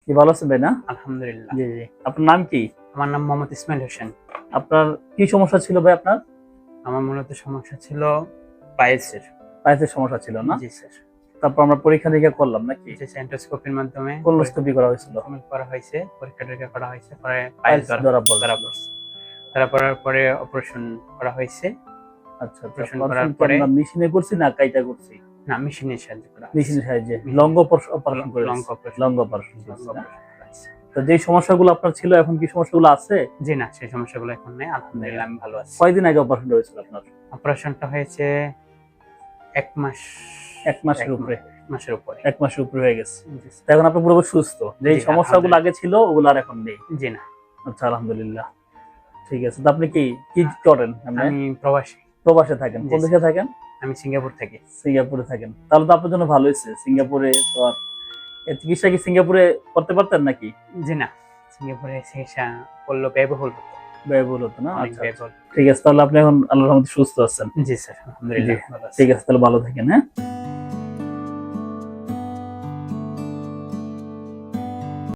কি ভালো আছেন ভাই না? আলহামদুলিল্লাহ। জি জি। আপনার নাম কি? আমার নাম মোহাম্মদ ইসমাইল হোসেন। আপনার কি সমস্যা ছিল ভাই আপনার? আমার মূলত সমস্যা ছিল পাইলসের। পায়ের সমস্যা ছিল না? জি স্যার। তারপর আমরা পরীক্ষা নিরীক্ষা করলাম নাকি? যে এন্ডোস্কোপির মাধ্যমে কোলোনোস্কোপি করা হয়েছিল। করা হয়েছে, পরীক্ষা-টরীক্ষা করা হয়েছে, পরে পাইলস পাইলস ধরা ধরা পড়েছিল। পড়ছে। ধরা পড়ার পরে অপারেশন করা হয়েছে। আচ্ছা আচ্ছা। অপারেশন অপারেশন করার কি পরে আমরা মেশিনে করছি না কাইটা করছি? না, মেশিনের সাহায্যে করা হয়েছে। মেশিনের সাহায্যে মেশিন। লং অপারেশন করে লং দিয়েছি। অপারেশন। লং অপারেশন লং করছি না? অপারেশন করা হয়েছে। তো যেই সমস্যাগুলো আপনার ছিল এখন কি সমস্যাগুলো আছে? জি না, সেই সমস্যাগুলো এখন নেই। আলহামদুলিল্লাহ আমি ভালো আছি। কয়দিন আগে অপারেশন হয়েছিল আপনার? অপারেশনটা হয়েছে ১ মাস। ১ মাসের উপরে। 1 মাসের উপরে। ১ মাসের উপরে হয়ে গেছে। জি তো এখন আপনি পুরোপুরি সুস্থ। যেই জি, সমস্যাগুলো আগে ছিল ওগুলো আর এখন নেই। জি না। আচ্ছা আলহামদুলিল্লাহ। ঠিক আছে। তো আপনি কি করেন? আমি প্রবাসী। প্রবাসে থাকেন। কোন জি, দেশে থাকেন? আমি সিঙ্গাপুর থাকি। সিঙ্গাপুরে থাকেন। তাহলে তো আপনার জন্য ভালো হয়েছে। সিঙ্গাপুরে তো আর চিকিৎসা কি সিঙ্গাপুরে করতে পারতেন নাকি? জি না, সিঙ্গাপুরে চিকিৎসা করলে ব্যয়বহুল হতো। ব্যয়বহুল হতো না? অনেক আচ্ছা আচ্ছা। ব্যয়বহুল। ঠিক আছে। তাহলে আপনি এখন আল্লাহর রহমতে সুস্থ আছেন। জি স্যার, জি। আলহামদুলিল্লাহ ভালো আছি। ঠিক আছে তাহলে ভালো থাকেন, হ্যাঁ?